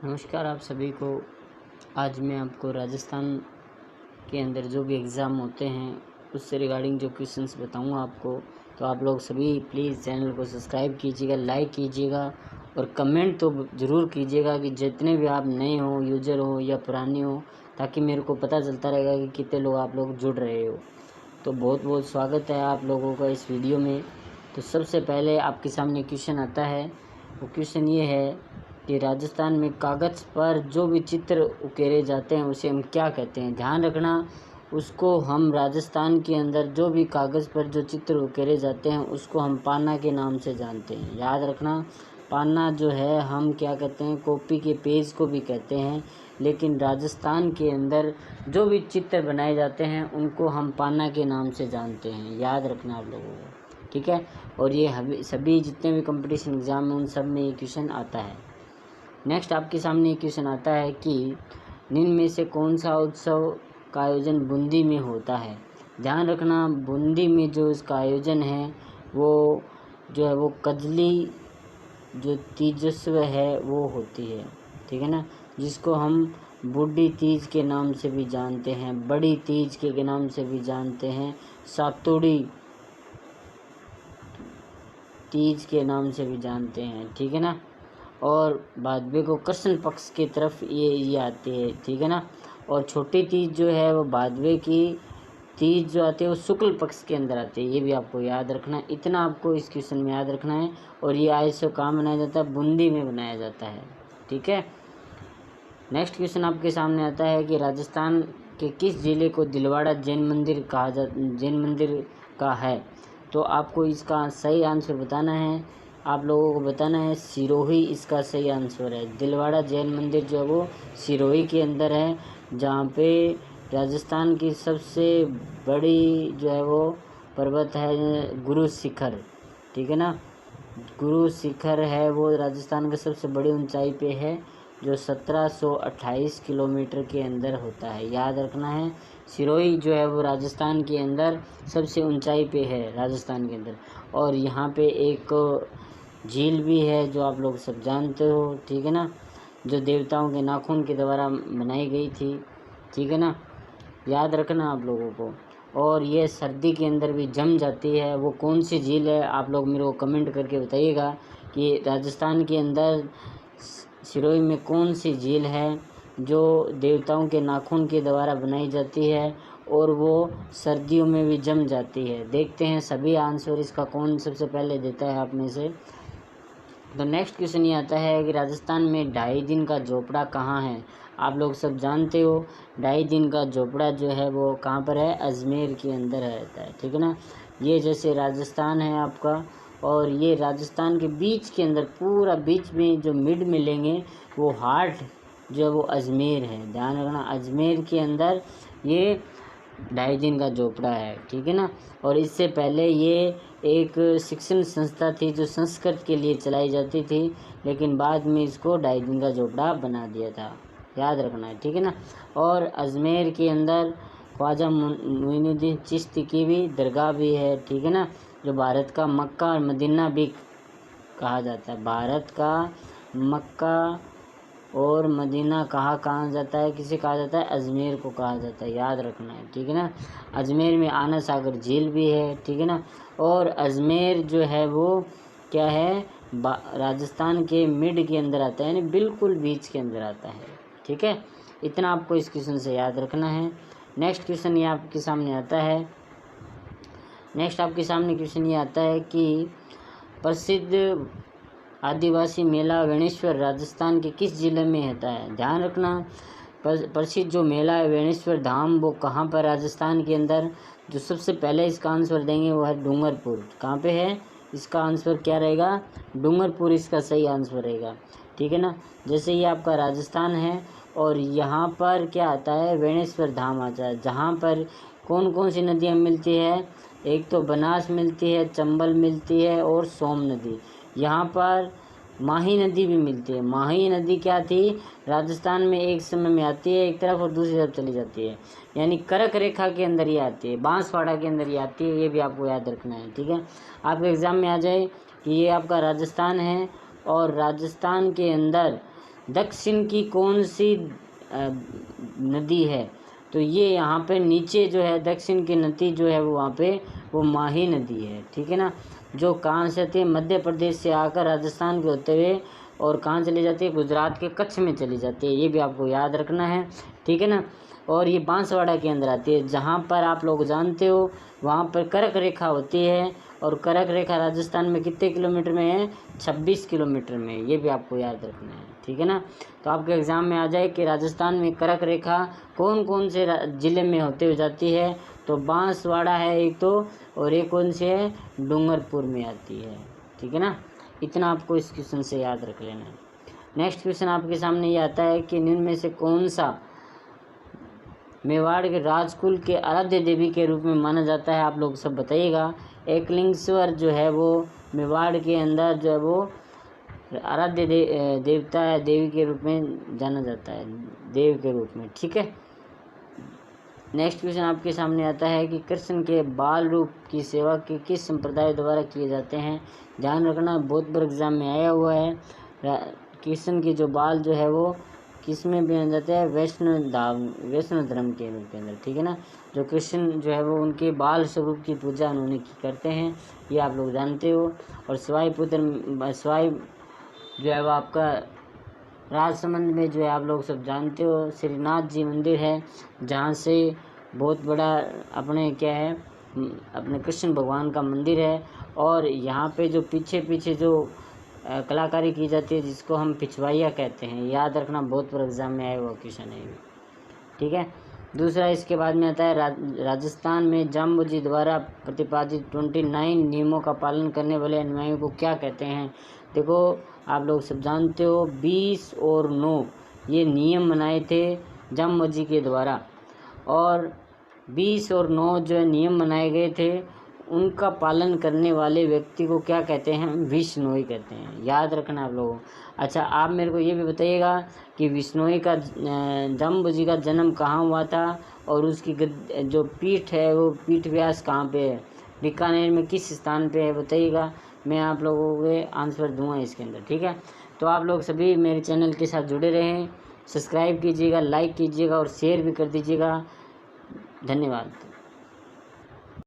नमस्कार आप सभी को। आज मैं आपको राजस्थान के अंदर जो भी एग्ज़ाम होते हैं उससे रिगार्डिंग जो क्वेश्चंस बताऊंगा आपको। तो आप लोग सभी प्लीज़ चैनल को सब्सक्राइब कीजिएगा, लाइक कीजिएगा और कमेंट तो ज़रूर कीजिएगा कि जितने भी आप नए हो, यूज़र हो या पुराने हो, ताकि मेरे को पता चलता रहेगा कि कितने लोग आप लोग जुड़ रहे हो। तो बहुत बहुत स्वागत है आप लोगों का इस वीडियो में। तो सबसे पहले आपके सामने क्वेश्चन आता है, वो क्वेश्चन ये है कि राजस्थान में कागज़ पर जो भी चित्र उकेरे जाते हैं उसे हम क्या कहते हैं। ध्यान रखना, उसको हम राजस्थान के अंदर जो भी कागज़ पर जो चित्र उकेरे जाते हैं उसको हम पान्ना के नाम से जानते हैं। याद रखना, पान्ना जो है हम क्या कहते हैं, कॉपी के पेज को भी कहते हैं, लेकिन राजस्थान के अंदर जो भी चित्र बनाए जाते हैं उनको हम पान्ना के नाम से जानते हैं। याद रखना आप लोगों को, ठीक है। और ये सभी जितने भी कंपटीशन एग्ज़ाम हैं उन सब में ये क्वेश्चन आता है। नेक्स्ट आपके सामने एक क्वेश्चन आता है कि निम्न में से कौन सा उत्सव का आयोजन बूंदी में होता है। ध्यान रखना, बूंदी में जो इसका आयोजन है वो जो है वो कजली जो तीजस्व है वो होती है, ठीक है ना, जिसको हम बूढ़ी तीज के नाम से भी जानते हैं, बड़ी तीज के नाम से भी जानते हैं, सातुड़ी तीज के नाम से भी जानते हैं, ठीक है ना। और भादवे को कृष्ण पक्ष की तरफ ये आती है, ठीक है ना। और छोटी तीज जो है वो भादवे की तीज जो आती है वो शुक्ल पक्ष के अंदर आती है। ये भी आपको याद रखना है, इतना आपको इस क्वेश्चन में याद रखना है। और ये आज से कहाँ बनाया जाता है, बूंदी में बनाया जाता है, ठीक है। नेक्स्ट क्वेश्चन आपके सामने आता है कि राजस्थान के किस जिले को दिलवाड़ा जैन मंदिर का है। तो आपको इसका सही आंसर बताना है, आप लोगों को बताना है सिरोही इसका सही आंसर है। दिलवाड़ा जैन मंदिर जो है वो सिरोही के अंदर है, जहाँ पे राजस्थान की सबसे बड़ी जो है वो पर्वत है गुरु शिखर, ठीक है ना। गुरु शिखर है वो राजस्थान के सबसे बड़ी ऊंचाई पे है, जो 1728 किलोमीटर के अंदर होता है। याद रखना है, सिरोही जो है वो राजस्थान के अंदर सबसे ऊंचाई पे है राजस्थान के अंदर। और यहाँ पे एक झील भी है जो आप लोग सब जानते हो, ठीक है ना, जो देवताओं के नाखून के द्वारा बनाई गई थी, ठीक है ना। याद रखना आप लोगों को। और ये सर्दी के अंदर भी जम जाती है। वो कौन सी झील है आप लोग मेरे को कमेंट करके बताइएगा कि राजस्थान के अंदर सिरोही में कौन सी झील है जो देवताओं के नाखून के द्वारा बनाई जाती है और वो सर्दियों में भी जम जाती है। देखते हैं सभी आंसर इसका कौन सबसे पहले देता है आप में से। तो नेक्स्ट क्वेश्चन ये आता है कि राजस्थान में 2.5 दिन का झोपड़ा कहाँ है। आप लोग सब जानते हो 2.5 दिन का झोपड़ा जो है वो कहाँ पर है, अजमेर के अंदर रहता है, ठीक है ना। ये जैसे राजस्थान है आपका, और ये राजस्थान के बीच के अंदर पूरा बीच में जो मिड में लेंगे वो हार्ट जो है वो अजमेर है। ध्यान रखना, अजमेर के अंदर ये 2.5 दिन का झोपड़ा है, ठीक है ना। और इससे पहले ये एक शिक्षण संस्था थी जो संस्कृत के लिए चलाई जाती थी, लेकिन बाद में इसको 2.5 दिन का झोपड़ा बना दिया था। याद रखना है, ठीक है ना। और अजमेर के अंदर ख्वाजा मोइनुद्दीन चिश्ती की भी दरगाह भी है, ठीक है ना, जो भारत का मक्का और मदीना भी कहा जाता है। भारत का मक्का और मदीना कहा जाता है, किसे कहा जाता है, अजमेर को कहा जाता है। याद रखना है, ठीक है ना। अजमेर में आना सागर झील भी है, ठीक है ना। और अजमेर जो है वो क्या है, राजस्थान के मिड के अंदर आता है, यानी बिल्कुल बीच के अंदर आता है, ठीक है। इतना आपको इस क्वेश्चन से याद रखना है। नेक्स्ट क्वेश्चन ये आपके सामने आता है, नेक्स्ट आपके सामने क्वेश्चन ये आता है कि प्रसिद्ध आदिवासी मेला वेणेश्वर राजस्थान के किस जिले में होता है। ध्यान रखना, प्रसिद्ध जो मेला है वेणेश्वर धाम वो कहाँ पर राजस्थान के अंदर। जो सबसे पहले इसका आंसर देंगे वो है डूंगरपुर। कहाँ पे है, इसका आंसर क्या रहेगा, डूंगरपुर इसका सही आंसर रहेगा, ठीक है ना। जैसे ये आपका राजस्थान है और यहाँ पर क्या आता है, वेणेश्वर धाम आता है, जहाँ पर कौन कौन सी नदियाँ मिलती है, एक तो बनास मिलती है, चंबल मिलती है और सोम नदी। यहाँ पर माही नदी भी मिलती है। माही नदी क्या थी, राजस्थान में एक समय में आती है एक तरफ और दूसरी तरफ चली जाती है, यानी कर्क रेखा के अंदर ये आती है, बांसवाड़ा के अंदर ये आती है। ये भी आपको याद रखना है, ठीक है। आपके एग्ज़ाम में आ जाए कि ये आपका राजस्थान है और राजस्थान के अंदर दक्षिण की कौन सी नदी है? तो ये यहाँ पे नीचे जो है दक्षिण की नदी जो है वो वहाँ पे वो माही नदी है, ठीक है ना, जो कहाँ से आती है? मध्य प्रदेश से आकर राजस्थान के होते हुए और कहाँ चली जाती है? गुजरात के कच्छ में चली जाती है, ये भी आपको याद रखना है, ठीक है ना। और ये बांसवाड़ा के अंदर आती है, जहाँ पर आप लोग जानते हो वहाँ पर कर्क रेखा होती है, और कर्क रेखा राजस्थान में कितने किलोमीटर में है? 26 किलोमीटर में, ये भी आपको याद रखना है, ठीक है ना। तो आपके एग्ज़ाम में आ जाए कि राजस्थान में कर्क रेखा कौन कौन से ज़िले में होते हुए जाती है? तो बांसवाड़ा है एक तो, और एक कौन से है? डूंगरपुर में आती है, ठीक है ना। इतना आपको इस क्वेश्चन से याद रख लेना है। नेक्स्ट क्वेश्चन आपके सामने ये आता है कि निम्न में से कौन सा मेवाड़ के राजकुल के आराध्य देवी के रूप में माना जाता है? आप लोग सब बताइएगा। एकलिंगेश्वर जो है वो मेवाड़ के अंदर जो है वो आराध्य देवता है, देवी के रूप में जाना जाता है, देव के रूप में, ठीक है। नेक्स्ट क्वेश्चन आपके सामने आता है कि कृष्ण के बाल रूप की सेवा के किस संप्रदाय द्वारा किए जाते हैं? ध्यान रखना, बहुत बार एग्जाम में आया हुआ है। कृष्ण के जो बाल जो है वो किस में पहने जाते हैं? वैष्णव धर्म के रूप के अंदर, ठीक है ना। जो कृष्ण जो है वो उनके बाल स्वरूप की पूजा उन्होंने करते हैं, ये आप लोग जानते हो। और सवाई जो है वो आपका राजसमंद में जो है आप लोग सब जानते हो श्रीनाथ जी मंदिर है, जहाँ से बहुत बड़ा अपने क्या है अपने कृष्ण भगवान का मंदिर है। और यहाँ पे जो पीछे जो कलाकारी की जाती है जिसको हम पिछवाइया कहते हैं, याद रखना, बहुत बड़ा एग्जाम में आया हुआ क्वेश्चन है, ठीक है। दूसरा इसके बाद में आता है राजस्थान में जाम्बू जी द्वारा प्रतिपादित 29 नियमों का पालन करने वाले अनुयायियों को क्या कहते हैं? देखो आप लोग सब जानते हो 20 और 9 ये नियम बनाए थे जाम्बू जी के द्वारा, और 20 और 9 जो नियम बनाए गए थे उनका पालन करने वाले व्यक्ति को क्या कहते हैं? विश्नोई कहते हैं, याद रखना आप लोगों। अच्छा, आप मेरे को ये भी बताइएगा कि विश्नोई का जाम्बू जी का जन्म कहाँ हुआ था, और उसकी जो पीठ है वो पीठ व्यास कहाँ पे है, बीकानेर में किस स्थान पे है, बताइएगा। मैं आप लोगों को आंसर दूंगा इसके अंदर, ठीक है। तो आप लोग सभी मेरे चैनल के साथ जुड़े रहें, सब्सक्राइब कीजिएगा, लाइक कीजिएगा और शेयर भी कर दीजिएगा। धन्यवाद।